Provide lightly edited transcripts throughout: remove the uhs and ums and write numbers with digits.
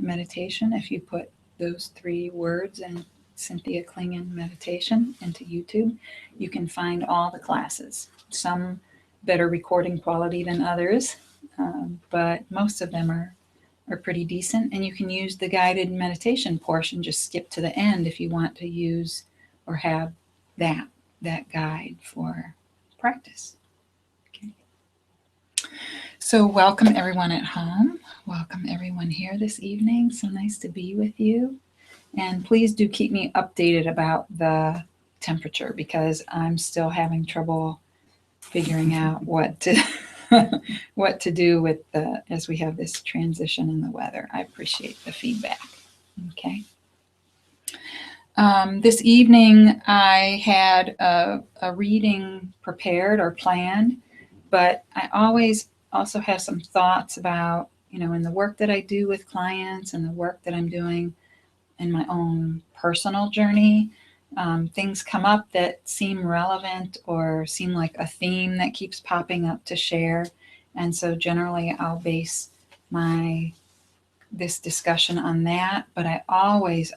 meditation. If you put those 3 words and Cynthia Klingon meditation into YouTube, you can find all the classes. Some better recording quality than others, but most of them are pretty decent. And you can use the guided meditation portion, just skip to the end if you want to use or have that guide for practice. Okay. So welcome everyone at home. Welcome everyone here this evening. So nice to be with you. And please do keep me updated about the temperature, because I'm still having trouble figuring out what to what to do with as we have this transition in the weather. I appreciate the feedback. Okay. This evening I had a reading prepared or planned, but I always also have some thoughts about, in the work that I do with clients and the work that I'm doing in my own personal journey. Things come up that seem relevant or seem like a theme that keeps popping up to share. And so generally I'll base this discussion on that, but I always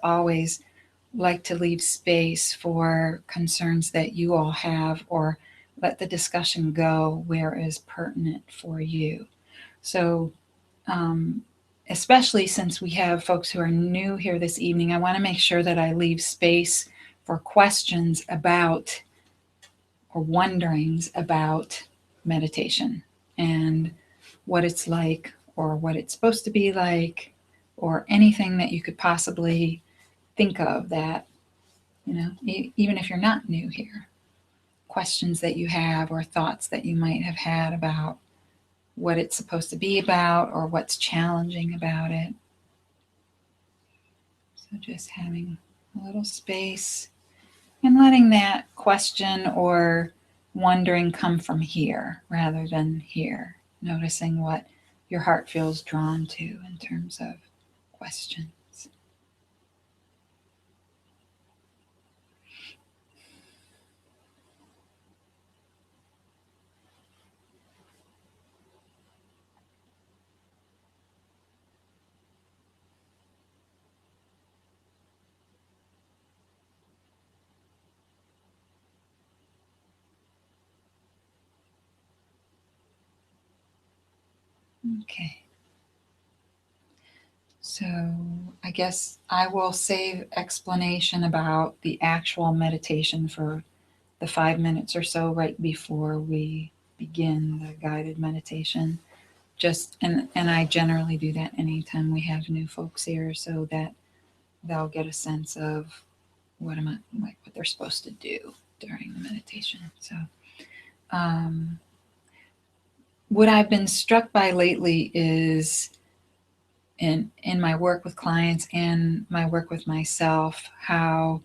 like to leave space for concerns that you all have, or let the discussion go where is pertinent for you. So especially since we have folks who are new here this evening, I want to make sure that I leave space for questions about or wonderings about meditation and what it's like, or what it's supposed to be like, or anything that you could possibly think of that, even if you're not new here, questions that you have or thoughts that you might have had about what it's supposed to be about or what's challenging about it. So just having a little space and letting that question or wondering come from here rather than here, noticing what your heart feels drawn to in terms of questions. Okay. So I guess I will save explanation about the actual meditation for the 5 minutes or so right before we begin the guided meditation. And I generally do that anytime we have new folks here, so that they'll get a sense of what they're supposed to do during the meditation. So what I've been struck by lately is in my work with clients and my work with myself, how,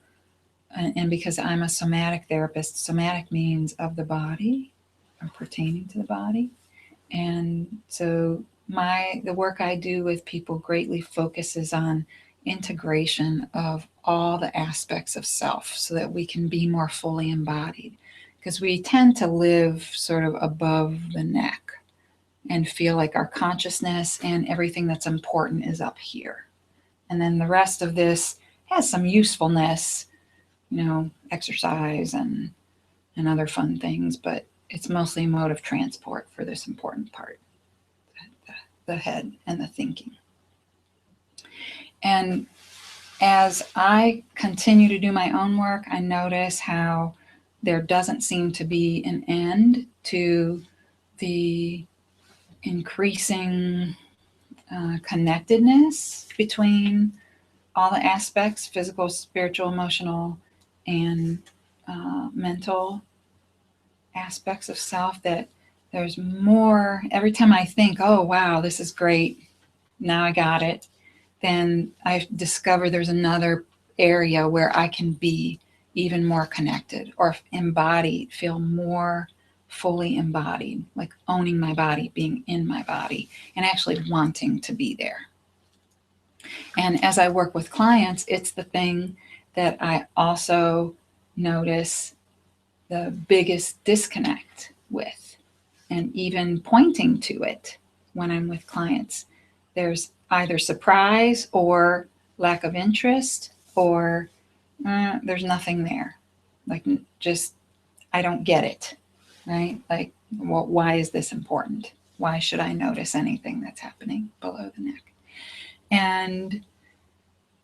and because I'm a somatic therapist, somatic means of the body or pertaining to the body. And so the work I do with people greatly focuses on integration of all the aspects of self so that we can be more fully embodied. Because we tend to live sort of above the neck and feel like our consciousness and everything that's important is up here. And then the rest of this has some usefulness, exercise and other fun things, but it's mostly a mode of transport for this important part, the head and the thinking. And as I continue to do my own work, I notice how there doesn't seem to be an end to the increasing connectedness between all the aspects, physical, spiritual, emotional, and mental aspects of self, that there's more. Every time I think, oh wow, this is great, now I got it, then I discover there's another area where I can be even more connected or embodied, feel more fully embodied, like owning my body, being in my body, and actually wanting to be there. And as I work with clients, it's the thing that I also notice the biggest disconnect with, and even pointing to it when I'm with clients. There's either surprise or lack of interest, or there's nothing there. Like, just, I don't get it, right? Like, well, why is this important? Why should I notice anything that's happening below the neck? And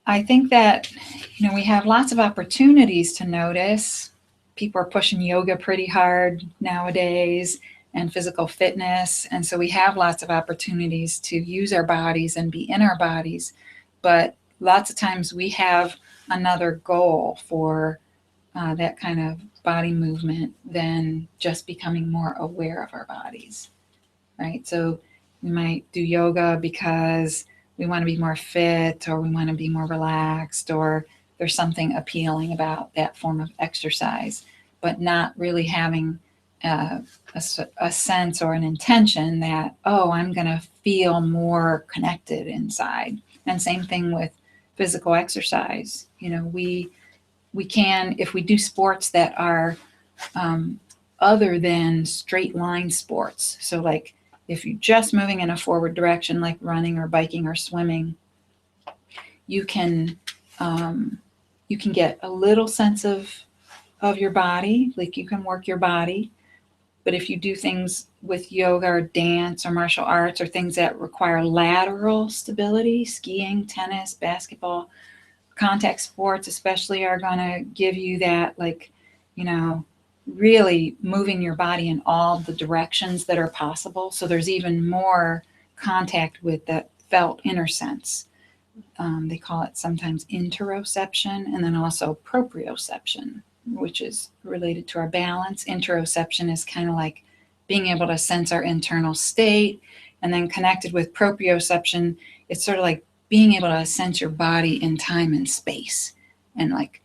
I think that, we have lots of opportunities to notice. People are pushing yoga pretty hard nowadays, and physical fitness. And so we have lots of opportunities to use our bodies and be in our bodies. But lots of times we have another goal for that kind of body movement than just becoming more aware of our bodies, right? So we might do yoga because we want to be more fit, or we want to be more relaxed, or there's something appealing about that form of exercise, but not really having a sense or an intention that, oh, I'm going to feel more connected inside. And same thing with physical exercise. We can, if we do sports that are other than straight line sports, so like if you're just moving in a forward direction, like running or biking or swimming, you can get a little sense of your body, like you can work your body. But if you do things with yoga or dance or martial arts, or things that require lateral stability, skiing, tennis, basketball, contact sports especially, are going to give you that, like, really moving your body in all the directions that are possible. So there's even more contact with that felt inner sense. They call it sometimes interoception, and then also proprioception, which is related to our balance. Interoception is kind of like being able to sense our internal state, and then connected with proprioception, it's sort of like being able to sense your body in time and space, and like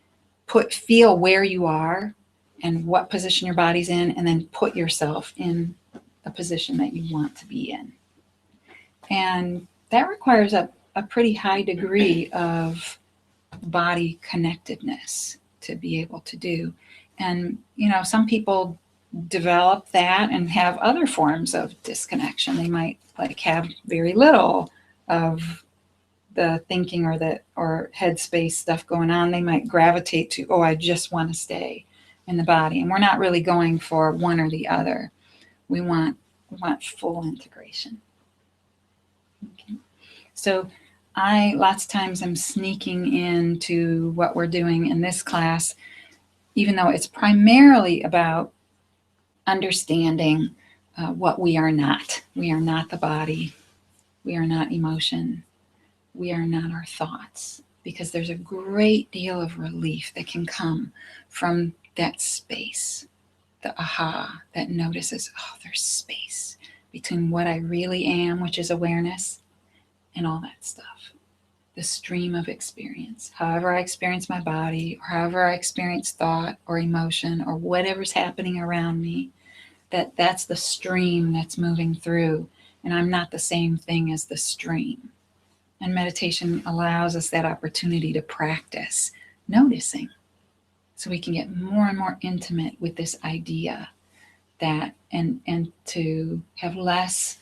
feel where you are and what position your body's in, and then put yourself in a position that you want to be in. And that requires a pretty high degree of body connectedness to be able to do. And, some people develop that and have other forms of disconnection. They might like have very little of the thinking or headspace stuff going on. They might gravitate to, oh, I just want to stay in the body. And we're not really going for one or the other. We want full integration. Okay. So I lots of times am sneaking into what we're doing in this class, even though it's primarily about understanding what we are not. We are not the body. We are not emotion. We are not our thoughts, because there's a great deal of relief that can come from that space, the aha that notices, oh, there's space between what I really am, which is awareness, and all that stuff. The stream of experience, however I experience my body, or however I experience thought or emotion or whatever's happening around me, that's the stream that's moving through, and I'm not the same thing as the stream. And meditation allows us that opportunity to practice noticing, so we can get more and more intimate with this idea that, and to have less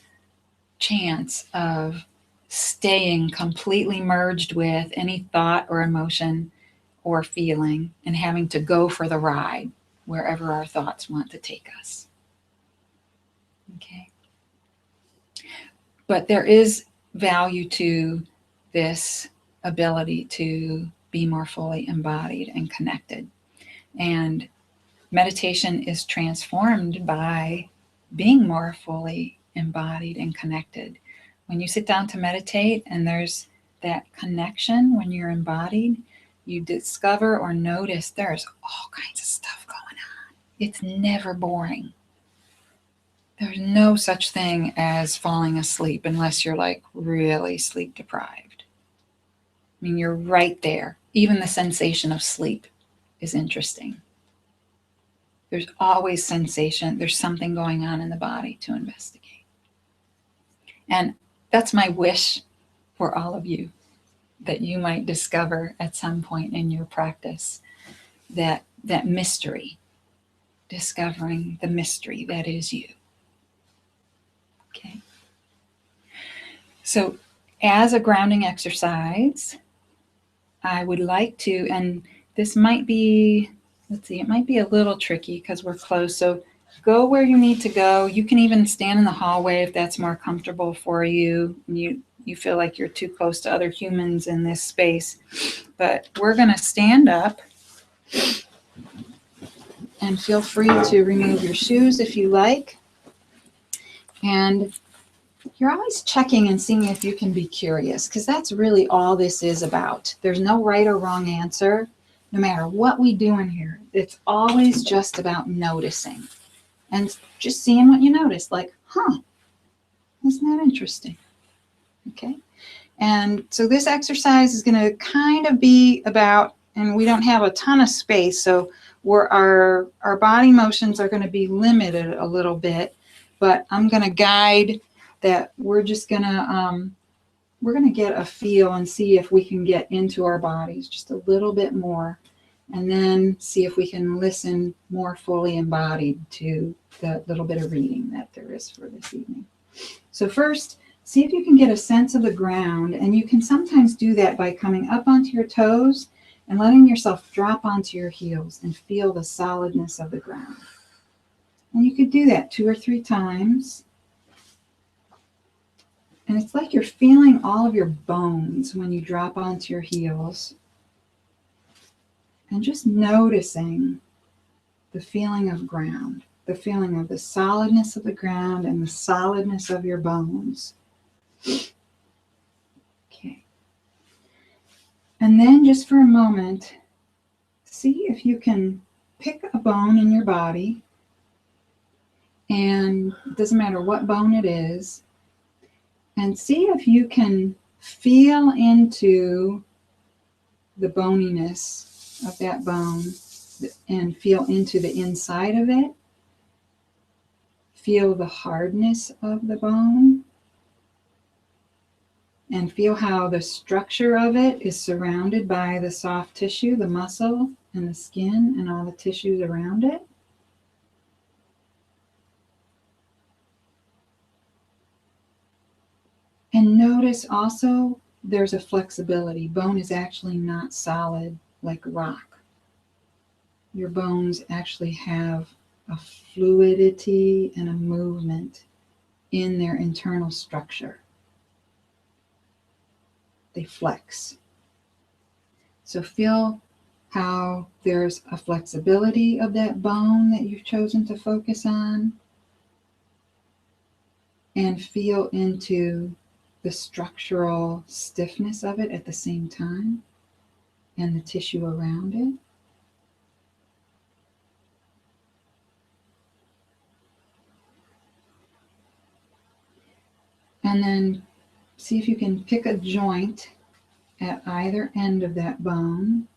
chance of staying completely merged with any thought or emotion or feeling, and having to go for the ride wherever our thoughts want to take us. Okay. But there is value to this ability to be more fully embodied and connected. And meditation is transformed by being more fully embodied and connected. When you sit down to meditate and there's that connection, when you're embodied, you discover or notice there's all kinds of stuff going on. It's never boring. There's no such thing as falling asleep unless you're like really sleep deprived. I mean, you're right there. Even the sensation of sleep is interesting. There's always sensation. There's something going on in the body to investigate. And that's my wish for all of you, that you might discover at some point in your practice that mystery, discovering the mystery that is you. Okay. So As a grounding exercise, I would like to, and this might be, let's see, it might be a little tricky because we're close. So go where you need to go. You can even stand in the hallway if that's more comfortable for you. You feel like you're too close to other humans in this space. But we're going to stand up, and feel free to remove your shoes if you like. And you're always checking and seeing if you can be curious, because that's really all this is about. There's no right or wrong answer. No matter what we do in here, it's always just about noticing and just seeing what you notice. Like, isn't that interesting? Okay. And so this exercise is going to kind of be about, and we don't have a ton of space, so our body motions are going to be limited a little bit, but I'm going to guide that. We're just going to we're going to get a feel and see if we can get into our bodies just a little bit more, and then see if we can listen more fully embodied to the little bit of reading that there is for this evening. So first, see if you can get a sense of the ground, and you can sometimes do that by coming up onto your toes and letting yourself drop onto your heels and feel the solidness of the ground. And you could do that 2 or 3 times. And it's like you're feeling all of your bones when you drop onto your heels. And just noticing the feeling of ground, the feeling of the solidness of the ground and the solidness of your bones. Okay. And then just for a moment, see if you can pick a bone in your body, and it doesn't matter what bone it is, and see if you can feel into the boniness of that bone and feel into the inside of it. Feel the hardness of the bone and feel how the structure of it is surrounded by the soft tissue, the muscle and the skin and all the tissues around it. And notice also there's a flexibility. Bone is actually not solid like rock. Your bones actually have a fluidity and a movement in their internal structure. They flex. So feel how there's a flexibility of that bone that you've chosen to focus on, and feel into the structural stiffness of it at the same time and the tissue around it. And then see if you can pick a joint at either end of that bone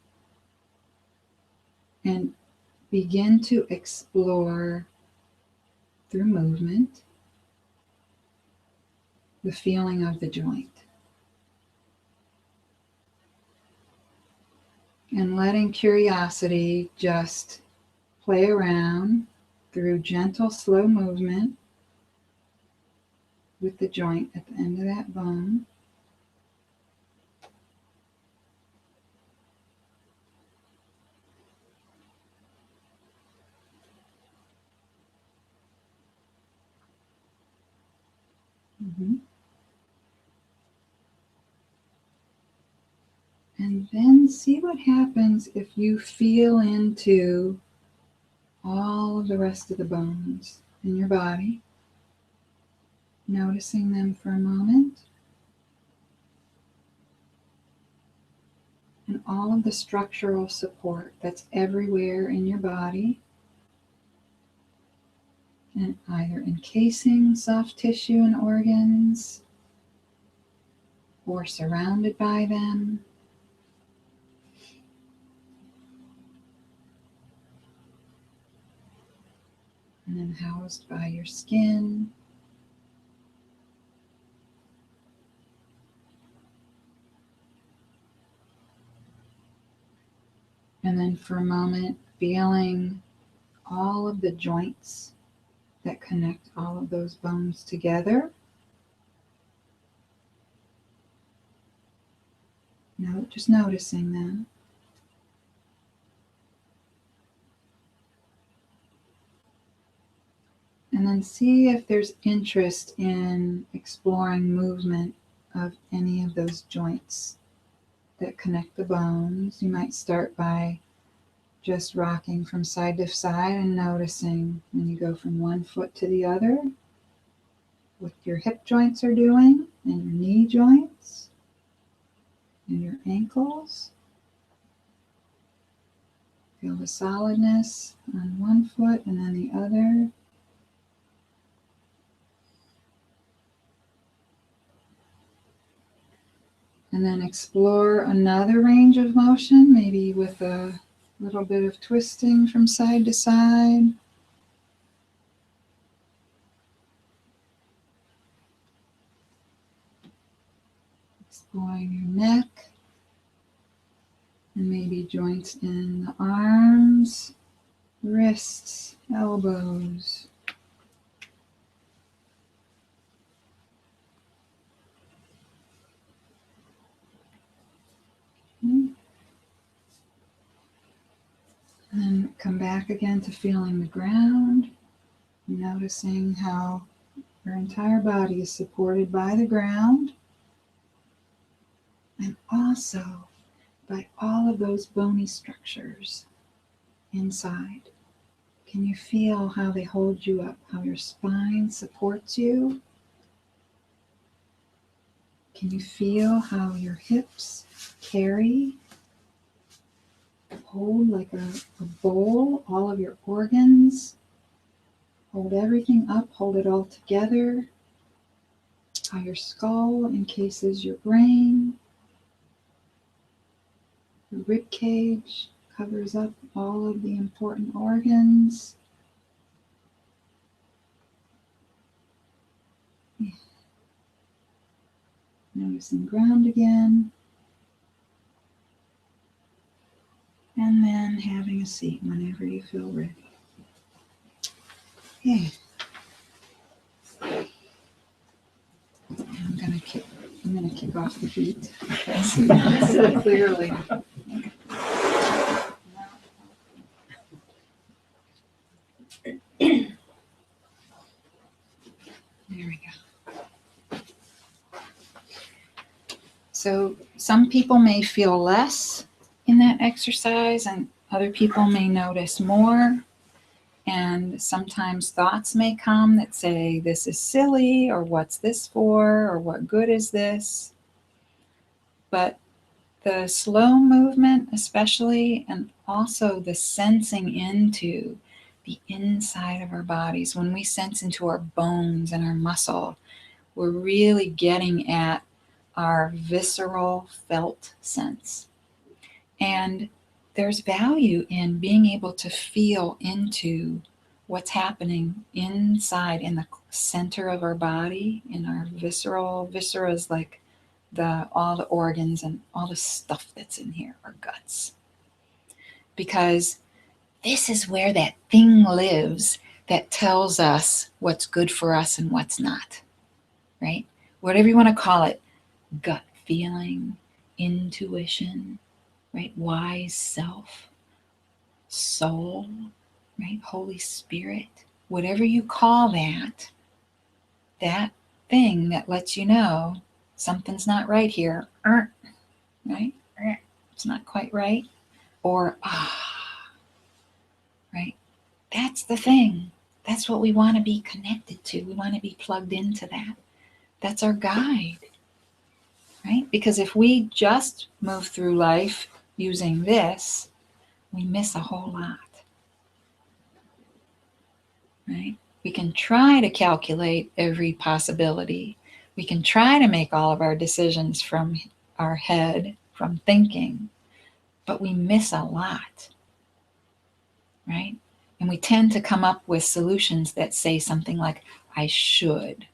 and begin to explore through movement the feeling of the joint. And letting curiosity just play around through gentle, slow movement with the joint at the end of that bone. Mm-hmm. And then see what happens if you feel into all of the rest of the bones in your body, noticing them for a moment, and all of the structural support that's everywhere in your body, and either encasing soft tissue and organs or surrounded by them. And then housed by your skin. And then for a moment, feeling all of the joints that connect all of those bones together. No, just noticing them. And then see if there's interest in exploring movement of any of those joints that connect the bones. You might start by just rocking from side to side and noticing when you go from one foot to the other what your hip joints are doing and your knee joints and your ankles. Feel the solidness on one foot and then the other. And then explore another range of motion, maybe with a little bit of twisting from side to side. Exploring your neck and maybe joints in the arms, wrists, elbows. And then come back again to feeling the ground, noticing how your entire body is supported by the ground and also by all of those bony structures inside. Can you feel how they hold you up, how your spine supports you? Can you feel how your hips carry, hold like a bowl, all of your organs? Hold everything up, hold it all together. How your skull encases your brain. Your rib cage covers up all of the important organs. Yeah. Noticing ground again. And then having a seat whenever you feel ready. Okay. I'm gonna kick off the heat because clearly. There we go. So some people may feel less in that exercise and other people may notice more. And sometimes thoughts may come that say, this is silly, or what's this for, or what good is this? But the slow movement especially, and also the sensing into the inside of our bodies, when we sense into our bones and our muscle, we're really getting at our visceral felt sense. And there's value in being able to feel into what's happening inside in the center of our body, in our viscera is like all the organs and all the stuff that's in here, our guts. Because this is where that thing lives that tells us what's good for us and what's not, right? Whatever you want to call it, gut feeling, intuition, right? Wise self, soul, right? Holy Spirit, whatever you call that, that thing that lets you know something's not right here, right? It's not quite right. Or, right? That's the thing. That's what we want to be connected to. We want to be plugged into that. That's our guide, right? Because if we just move through life using this, we miss a whole lot, right? We can try to calculate every possibility. We can try to make all of our decisions from our head, from thinking, but we miss a lot, right? And we tend to come up with solutions that say something like, I should,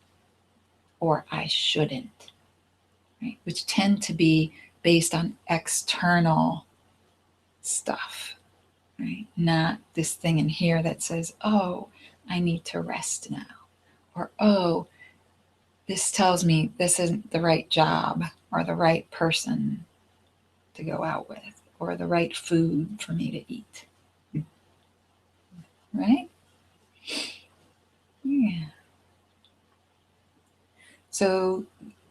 or I shouldn't, right? Which tend to be based on external stuff, right? Not this thing in here that says, oh, I need to rest now. Or, oh, this tells me this isn't the right job or the right person. to go out with, or the right food for me to eat. Right? Yeah. So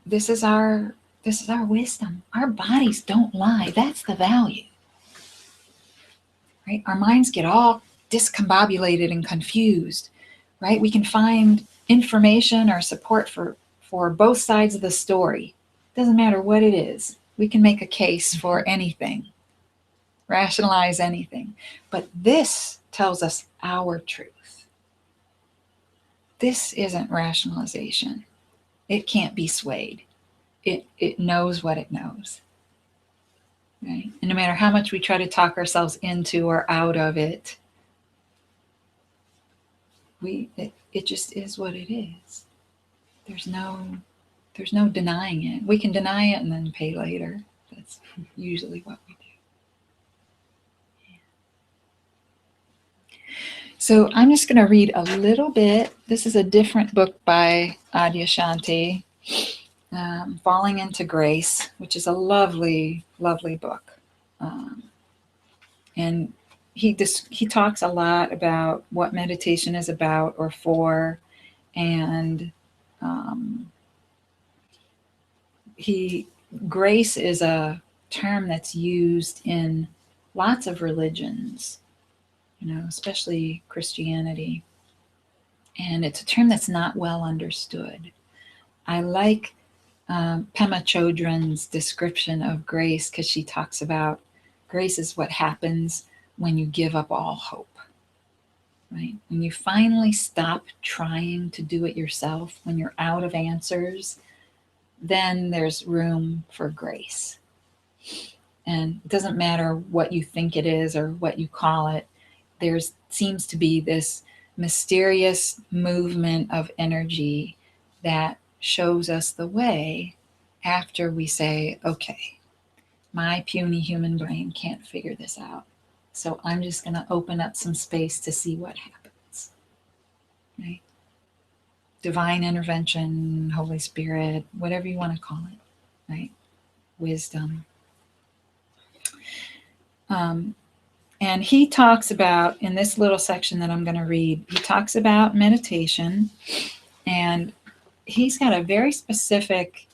this is our wisdom. Our bodies don't lie. That's the value. Right? Our minds get all discombobulated and confused. Right? We can find information or support for both sides of the story. Doesn't matter what it is. We can make a case for anything, rationalize anything. But this tells us our truth. This isn't rationalization. It can't be swayed. It knows what it knows. Right? And no matter how much we try to talk ourselves into or out of it, it just is what it is. There's no denying it. We can deny it and then pay later. That's usually what we do. So I'm just going to read a little bit. This is a different book by Adyashanti, Falling into Grace, which is a lovely, lovely book. And he talks a lot about what meditation is about or for, and grace is a term that's used in lots of religions, especially Christianity. And it's a term that's not well understood. I like Pema Chodron's description of grace, because she talks about grace is what happens when you give up all hope. Right? When you finally stop trying to do it yourself, when you're out of answers, then there's room for grace. And it doesn't matter what you think it is or what you call it, there seems to be this mysterious movement of energy that shows us the way after we say, okay, my puny human brain can't figure this out. So I'm just going to open up some space to see what happens. Right? Divine intervention, Holy Spirit, whatever you want to call it, right? Wisdom. And he talks about, in this little section that I'm going to read, he talks about meditation, and he's got a very specific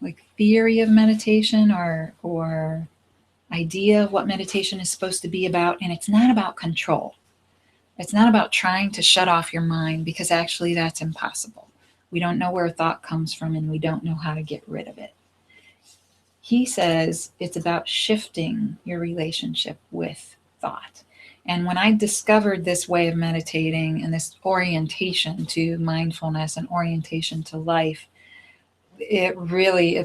like theory of meditation or idea of what meditation is supposed to be about. And it's not about control. It's not about trying to shut off your mind, because actually that's impossible. We don't know where a thought comes from, and we don't know how to get rid of it. He says it's about shifting your relationship with thought. And when I discovered this way of meditating and this orientation to mindfulness and orientation to life, it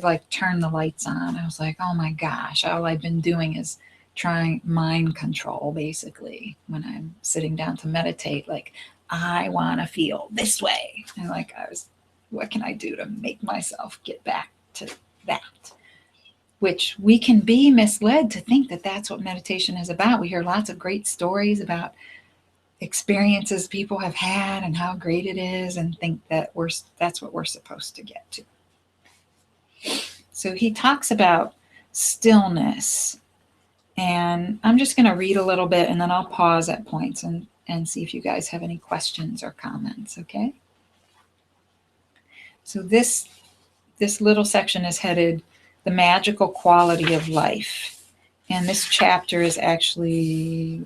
like turned the lights on. I was like, oh my gosh, all I've been doing is trying mind control, basically, when I'm sitting down to meditate. Like, I want to feel this way. And like, what can I do to make myself get back to that? Which we can be misled to think that that's what meditation is about. We hear lots of great stories about experiences people have had and how great it is, and think that that's what we're supposed to get to. So he talks about stillness, and I'm just going to read a little bit, and then I'll pause at points and see if you guys have any questions or comments, okay? So this little section is headed The Magical Quality of Life. And this chapter is actually,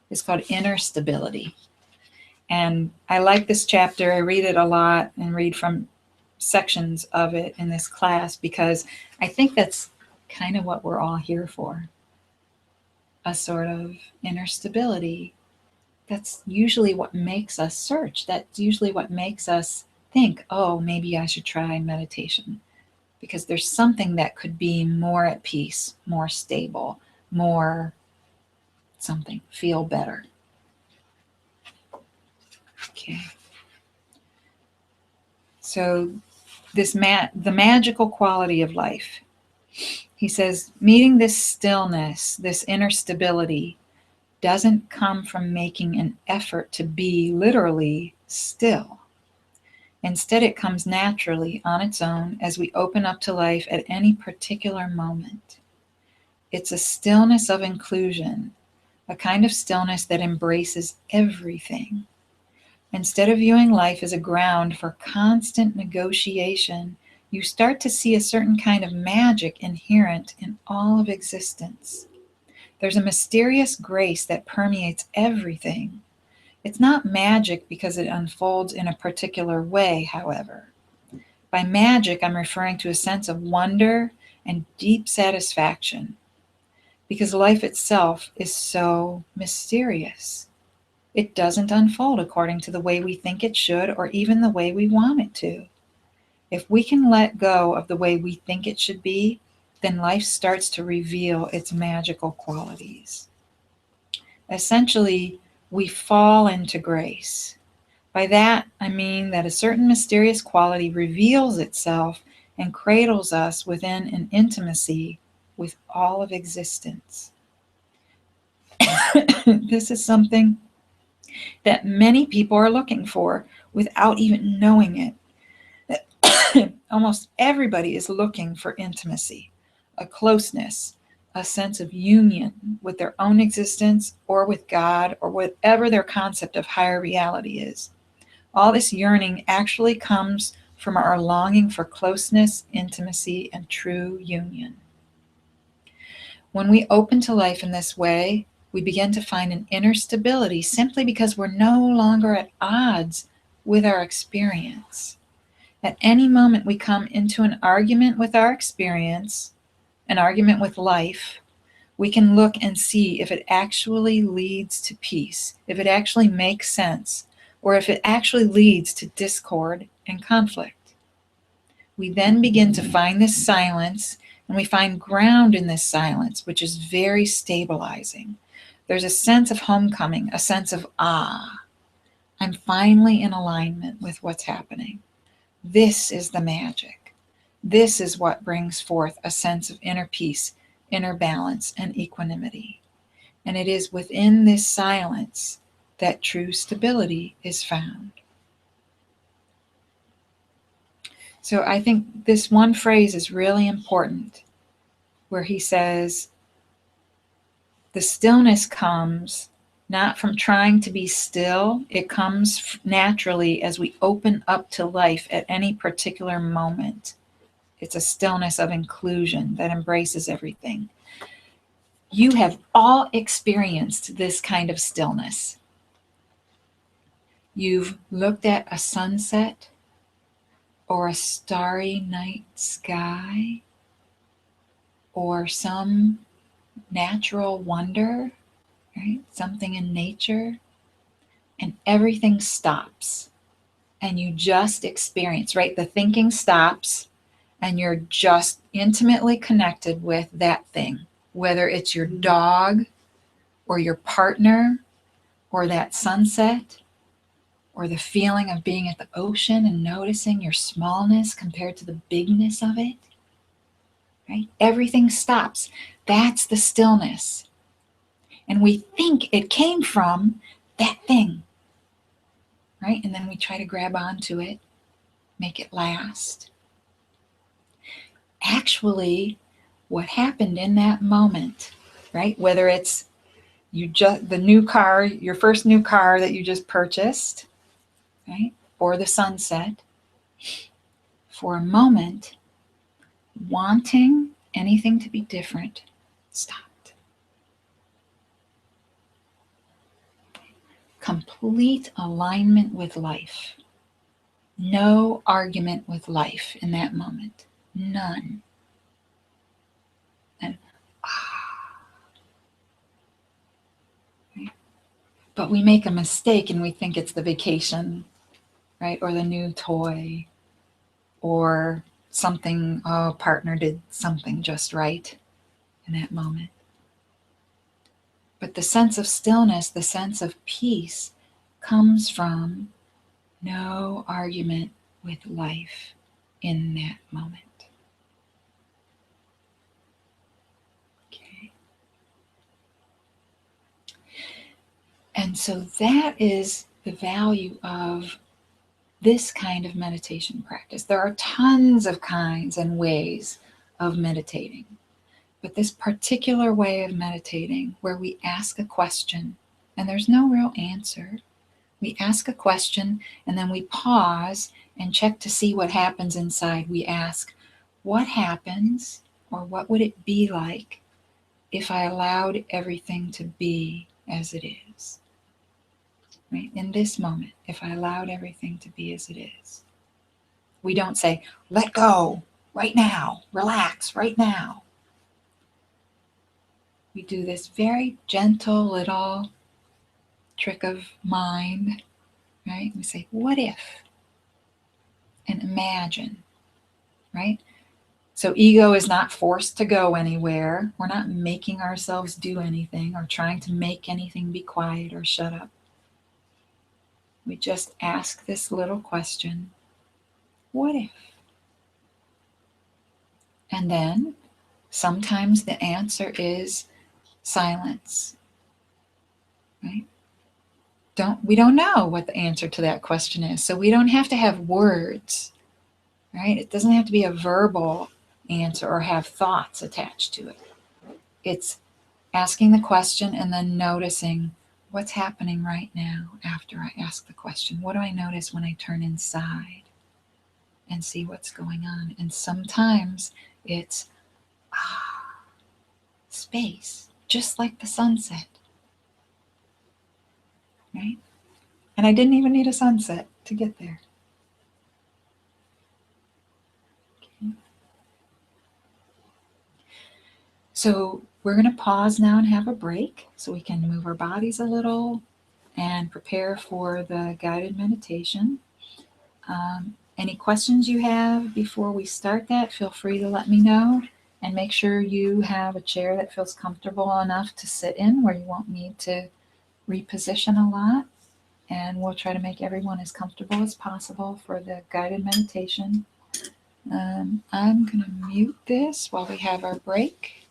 it's called Inner Stability. And I like this chapter. I read it a lot and read from sections of it in this class, because I think that's kind of what we're all here for. A sort of inner stability. That's usually what makes us search. That's usually what makes us think, oh, maybe I should try meditation. Because there's something that could be more at peace, more stable, more something, feel better. Okay. So the magical quality of life. He says, meeting this stillness, this inner stability, doesn't come from making an effort to be literally still. Instead, it comes naturally on its own as we open up to life at any particular moment. It's a stillness of inclusion, a kind of stillness that embraces everything. Instead of viewing life as a ground for constant negotiation, you start to see a certain kind of magic inherent in all of existence. There's a mysterious grace that permeates everything. It's not magic because it unfolds in a particular way, however. By magic, I'm referring to a sense of wonder and deep satisfaction, because life itself is so mysterious. It doesn't unfold according to the way we think it should or even the way we want it to. If we can let go of the way we think it should be, then life starts to reveal its magical qualities. Essentially, we fall into grace. By that, I mean that a certain mysterious quality reveals itself and cradles us within an intimacy with all of existence. This is something that many people are looking for without even knowing it. Almost everybody is looking for intimacy, a closeness, a sense of union with their own existence or with God or whatever their concept of higher reality is. All this yearning actually comes from our longing for closeness, intimacy, and true union. When we open to life in this way, we begin to find an inner stability simply because we're no longer at odds with our experience. At any moment we come into an argument with our experience, an argument with life, we can look and see if it actually leads to peace, if it actually makes sense, or if it actually leads to discord and conflict. We then begin to find this silence, and we find ground in this silence, which is very stabilizing. There's a sense of homecoming, a sense of, I'm finally in alignment with what's happening. This is the magic. This is what brings forth a sense of inner peace, inner balance, and equanimity. And it is within this silence that true stability is found. So I think this one phrase is really important, where he says, the stillness comes not from trying to be still, it comes naturally as we open up to life at any particular moment. It's a stillness of inclusion that embraces everything. You have all experienced this kind of stillness. You've looked at a sunset or a starry night sky or some natural wonder, right? Something in nature, and everything stops and you just experience, right? The thinking stops and you're just intimately connected with that thing, whether it's your dog or your partner or that sunset or the feeling of being at the ocean and noticing your smallness compared to the bigness of it, right? Everything stops. That's the stillness. And we think it came from that thing, right? And then we try to grab onto it, make it last. Actually, what happened in that moment, right? Whether it's the new car, your first new car that you just purchased, right? Or the sunset, for a moment, wanting anything to be different stopped. Complete alignment with life. No argument with life in that moment. None. And right? But we make a mistake and we think it's the vacation, right? Or the new toy, or something, partner did something just right in that moment. But the sense of stillness, the sense of peace, comes from no argument with life in that moment. Okay. And so that is the value of this kind of meditation practice. There are tons of kinds and ways of meditating, but this particular way of meditating, where we ask a question and there's no real answer, we ask a question and then we pause and check to see what happens inside. We ask, what happens, or what would it be like if I allowed everything to be as it is? Right? In this moment, if I allowed everything to be as it is. We don't say, let go right now, relax right now. We do this very gentle little trick of mind, right? We say, what if? And imagine, right? So ego is not forced to go anywhere. We're not making ourselves do anything or trying to make anything be quiet or shut up. We just ask this little question, what if? And then sometimes the answer is silence, right? We don't know what the answer to that question is. So we don't have to have words, right? It doesn't have to be a verbal answer or have thoughts attached to it. It's asking the question and then noticing what's happening right now after I ask the question. What do I notice when I turn inside and see what's going on? And sometimes it's space, just like the sunset, right? And I didn't even need a sunset to get there. Okay. So we're going to pause now and have a break so we can move our bodies a little and prepare for the guided meditation. Any questions you have before we start that, feel free to let me know, and make sure you have a chair that feels comfortable enough to sit in where you won't need to reposition a lot. And we'll try to make everyone as comfortable as possible for the guided meditation. I'm going to mute this while we have our break.